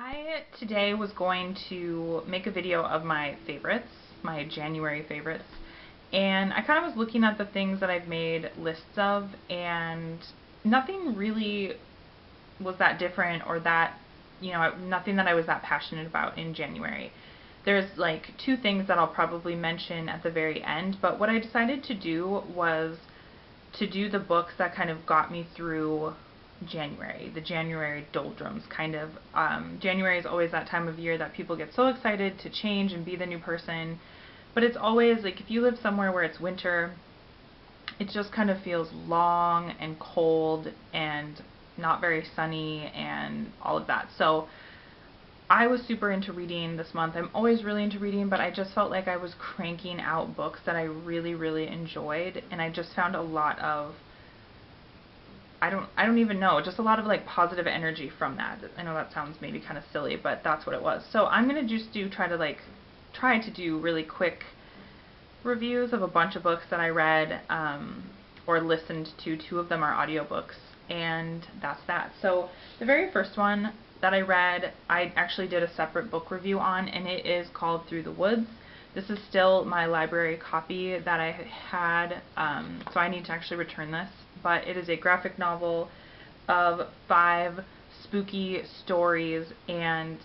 I today was going to make a video of my favorites, my January favorites, and I kind of was looking at the things that I've made lists of, and nothing really was that different or that, nothing that I was that passionate about in January. There's like two things that I'll probably mention at the very end, but what I decided to do was to do the books that kind of got me through January, the January doldrums kind of. January is always that time of year that people get so excited to change and be the new person, but it's always like if you live somewhere where it's winter, it just kind of feels long and cold and not very sunny and all of that. So I was super into reading this month. I'm always really into reading, but I just felt like I was cranking out books that I really, really enjoyed, and I just found a lot of I don't even know, just a lot of like positive energy from that. I know that sounds maybe kind of silly, but that's what it was. So I'm gonna just try to do really quick reviews of a bunch of books that I read or listened to. Two of them are audiobooks, and that's that. So the very first one that I read, I actually did a separate book review on, and it is called Through the Woods. This is still my library copy that I had, so I need to actually return this. But it is a graphic novel of 5 spooky stories, and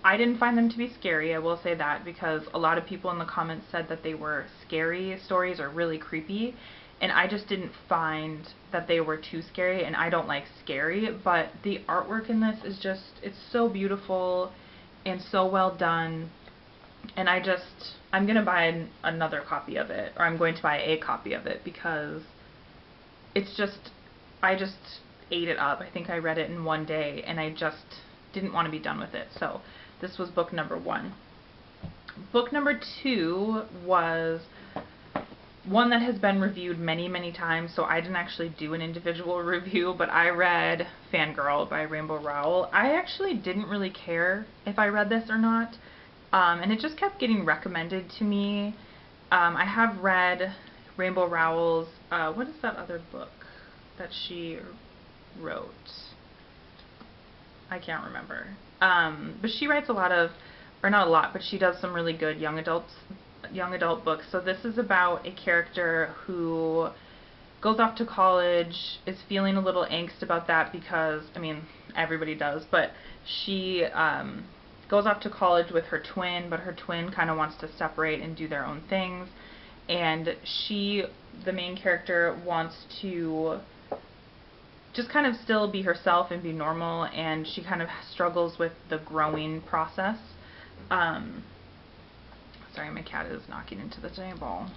I didn't find them to be scary, I will say that, because a lot of people in the comments said that they were scary stories or really creepy, and I just didn't find that they were too scary, and I don't like scary, but the artwork in this is just, it's so beautiful and so well done, and I'm going to buy another copy of it, or I'm going to buy a copy of it, because it's just, I just ate it up. I think I read it in one day, and I just didn't want to be done with it. So this was book number 1. Book number 2 was one that has been reviewed many, many times, so I didn't actually do an individual review, but I read Fangirl by Rainbow Rowell. I actually didn't really care if I read this or not, and it just kept getting recommended to me. I have read Rainbow Rowell's, what is that other book that she wrote? I can't remember. But she writes a lot of, or not a lot, but she does some really good young adult books. So this is about a character who goes off to college, is feeling a little angst about that because, I mean, everybody does, but she goes off to college with her twin, but her twin kind of wants to separate and do their own things. And she, the main character, wants to just kind of still be herself and be normal, and she kind of struggles with the growing process. Sorry, my cat is knocking into the table.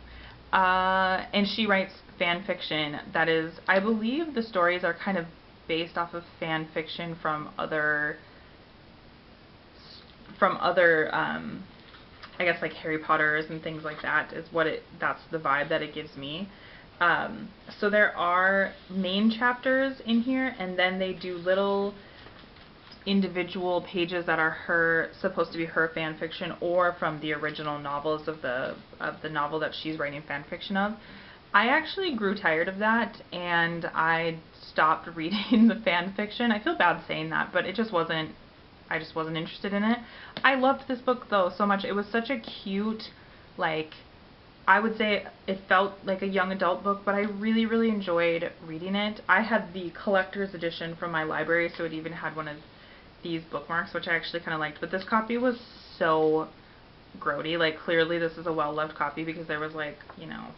And she writes fan fiction that is, I believe the stories are kind of based off of fan fiction from other I guess like Harry Potter's and things like that is that's the vibe that it gives me. So there are main chapters in here, and then they do little individual pages that are supposed to be her fan fiction or from the original novels of the novel that she's writing fan fiction of. I actually grew tired of that, and I stopped reading the fan fiction. I feel bad saying that, but I just wasn't interested in it. I loved this book though so much. It was such a cute, like, I would say it felt like a young adult book, but I really, really enjoyed reading it. I had the collector's edition from my library, so it even had one of these bookmarks, which I actually kind of liked, but this copy was so grody. Like, clearly this is a well-loved copy because there was, like,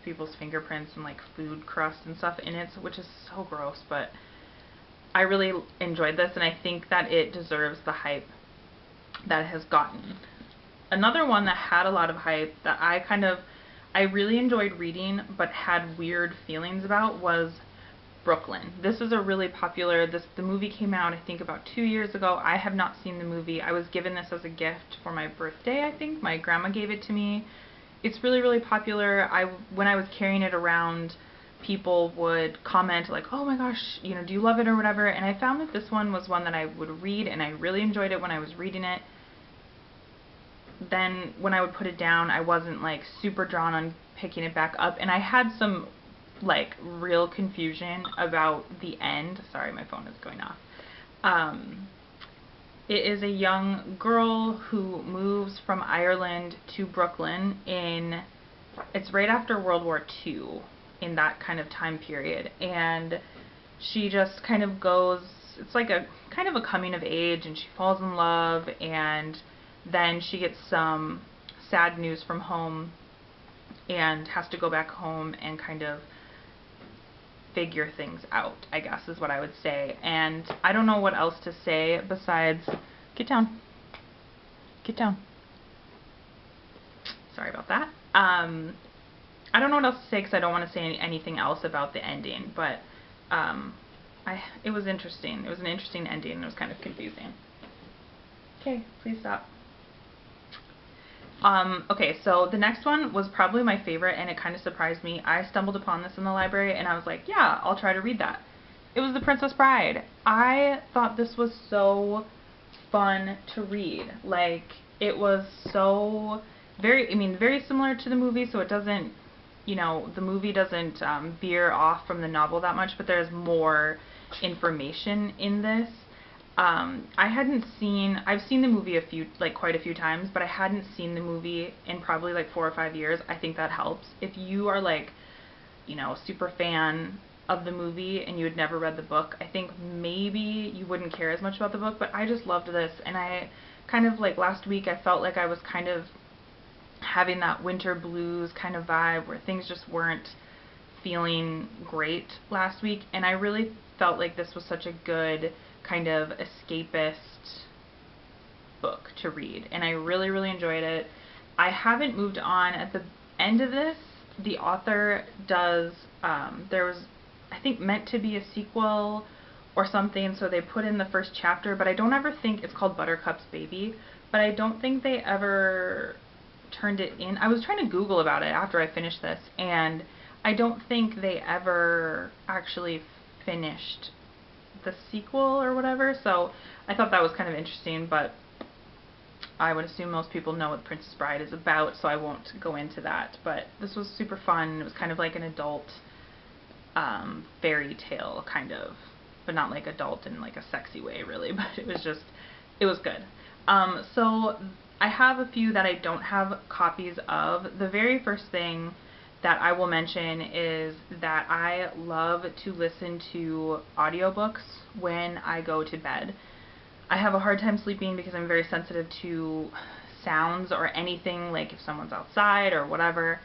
people's fingerprints and, like, food crust and stuff in it, which is so gross, but I really enjoyed this, and I think that it deserves the hype that it has gotten. Another one that had a lot of hype that I really enjoyed reading but had weird feelings about was Brooklyn. This is a really popular, the movie came out I think about 2 years ago. I have not seen the movie. I was given this as a gift for my birthday, I think. My grandma gave it to me. It's really, really popular. When I was carrying it around, people would comment like, oh my gosh, do you love it or whatever, and I found that this one was one that I would read, and I really enjoyed it when I was reading it. Then when I would put it down, I wasn't like super drawn on picking it back up, and I had some like real confusion about the end. Sorry, my phone is going off. It is a young girl who moves from Ireland to Brooklyn it's right after World War II, in that kind of time period, and she just kind of goes, it's like a kind of a coming of age, and she falls in love, and then she gets some sad news from home and has to go back home and kind of figure things out, I guess is what I would say. And I don't know what else to say besides, get down, sorry about that. I don't know what else to say because I don't want to say anything else about the ending, but it was interesting. It was an interesting ending, and it was kind of confusing. Okay, please stop. Okay, so the next one was probably my favorite, and it kind of surprised me. I stumbled upon this in the library, and I was like, yeah, I'll try to read that. It was The Princess Bride. I thought this was so fun to read. Like, it was so very similar to the movie, so it doesn't, the movie doesn't veer off from the novel that much, but there's more information in this. I've seen the movie quite a few times, but I hadn't seen the movie in probably like 4 or 5 years. I think that helps. If you are like, super fan of the movie and you had never read the book, I think maybe you wouldn't care as much about the book, but I just loved this, and I kind of like last week I felt like I was kind of having that winter blues kind of vibe where things just weren't feeling great last week, and I really felt like this was such a good kind of escapist book to read, and I really, really enjoyed it. I haven't moved on. At the end of this, the author does, there was, I think, meant to be a sequel or something, so they put in the first chapter, but I don't ever think, it's called Buttercup's Baby, but I don't think they ever turned it in. I was trying to Google about it after I finished this, and I don't think they ever actually finished the sequel or whatever, so I thought that was kind of interesting, but I would assume most people know what Princess Bride is about, so I won't go into that. But this was super fun. It was kind of like an adult fairy tale, kind of, but not like adult in like a sexy way, really, but it was good. So I have a few that I don't have copies of. The very first thing that I will mention is that I love to listen to audiobooks when I go to bed. I have a hard time sleeping because I'm very sensitive to sounds or anything, like if someone's outside or whatever.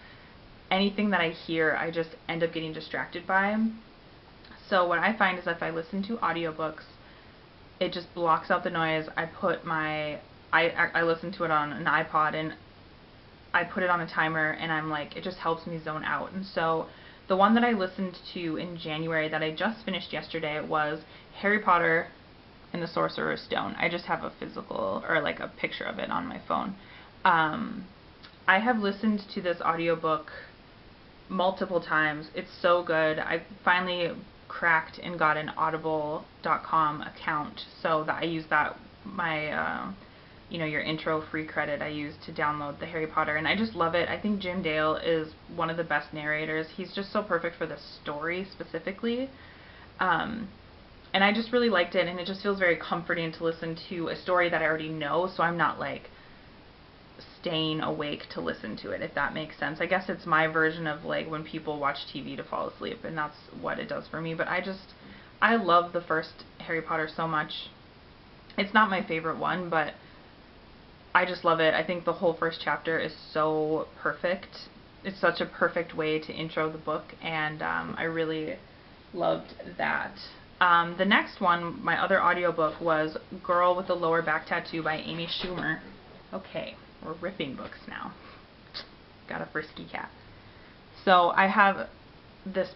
Anything that I hear, I just end up getting distracted by. So what I find is if I listen to audiobooks, it just blocks out the noise. I listen to it on an iPod, and I put it on a timer, and I'm like, it just helps me zone out. And so the one that I listened to in January that I just finished yesterday was Harry Potter and the Sorcerer's Stone. I just have a physical, or like a picture of it on my phone. I have listened to this audiobook multiple times. It's so good. I finally cracked and got an audible.com account, so that I use that, my your intro free credit I use to download the Harry Potter, and I just love it. I think Jim Dale is one of the best narrators. He's just so perfect for the story specifically. And I just really liked it, and it just feels very comforting to listen to a story that I already know, so I'm not like staying awake to listen to it, if that makes sense. I guess it's my version of like when people watch TV to fall asleep, and that's what it does for me. But I love the first Harry Potter so much. It's not my favorite one, but I just love it. I think the whole first chapter is so perfect. It's such a perfect way to intro the book, and I really loved that. The next one, my other audiobook, was Girl with a Lower Back Tattoo by Amy Schumer. Okay, we're ripping books now. Got a frisky cat. So I have, this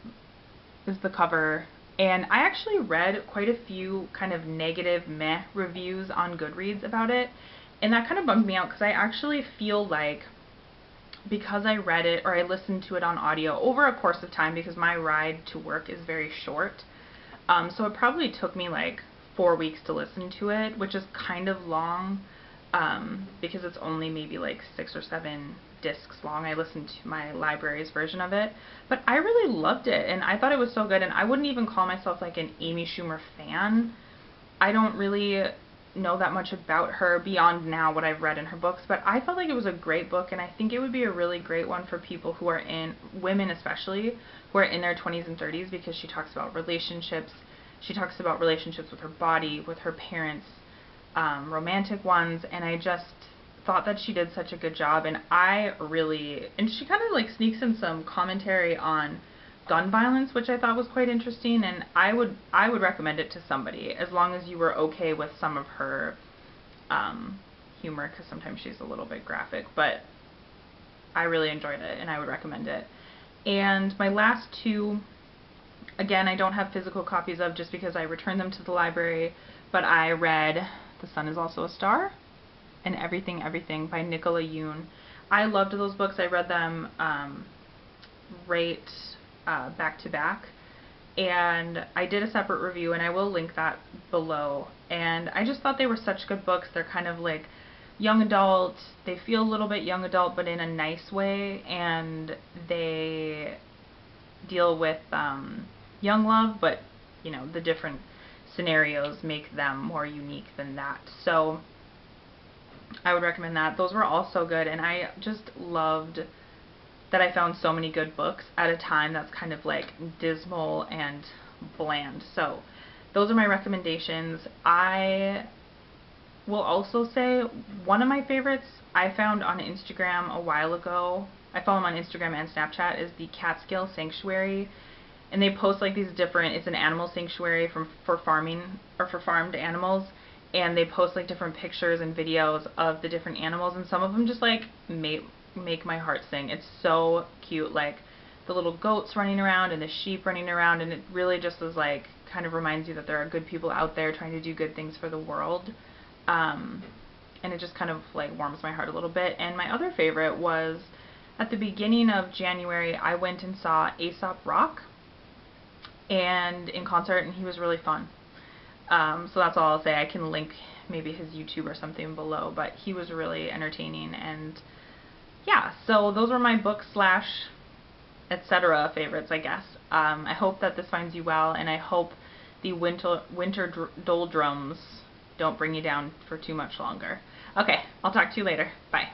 is the cover, and I actually read quite a few kind of negative meh reviews on Goodreads about it, and that kind of bummed me out because I actually feel like, because I read it, or I listened to it on audio over a course of time, because my ride to work is very short, so it probably took me like 4 weeks to listen to it, which is kind of long, because it's only maybe like 6 or 7 discs long. I listened to my library's version of it, but I really loved it, and I thought it was so good, and I wouldn't even call myself like an Amy Schumer fan. I don't really know that much about her beyond now what I've read in her books, but I felt like it was a great book, and I think it would be a really great one for people who are in, women especially, who are in their 20s and 30s, because she talks about relationships. She talks about relationships with her body, with her parents, romantic ones, and I just thought that she did such a good job, and and she kind of like sneaks in some commentary on gun violence, which I thought was quite interesting, and I would recommend it to somebody, as long as you were okay with some of her humor, because sometimes she's a little bit graphic, but I really enjoyed it, and I would recommend it. And my last two, again, I don't have physical copies of, just because I returned them to the library, but I read The Sun Is Also a Star and Everything Everything by Nicola Yoon. I loved those books. I read them right back to back, and I did a separate review, and I will link that below, and I just thought they were such good books. They're kind of like young adult, they feel a little bit young adult, but in a nice way, and they deal with young love, but you know, the different scenarios make them more unique than that. So I would recommend that. Those were all so good, and I just loved that I found so many good books at a time that's kind of like dismal and bland. So those are my recommendations. I will also say one of my favorites I found on Instagram a while ago. I follow them on Instagram and Snapchat, is the Catskill Sanctuary, and they post like these different, it's an animal sanctuary for farming, or for farmed animals, and they post like different pictures and videos of the different animals, and some of them just like make my heart sing. It's so cute, like the little goats running around and the sheep running around, and it really just is like, kind of reminds you that there are good people out there trying to do good things for the world, and it just kind of like warms my heart a little bit. And my other favorite was, at the beginning of January, I went and saw Aesop Rock and in concert, and he was really fun. So that's all I'll say. I can link maybe his YouTube or something below, but he was really entertaining. And yeah, so those were my book / etc. favorites, I guess. I hope that this finds you well, and I hope the winter doldrums don't bring you down for too much longer. Okay, I'll talk to you later. Bye.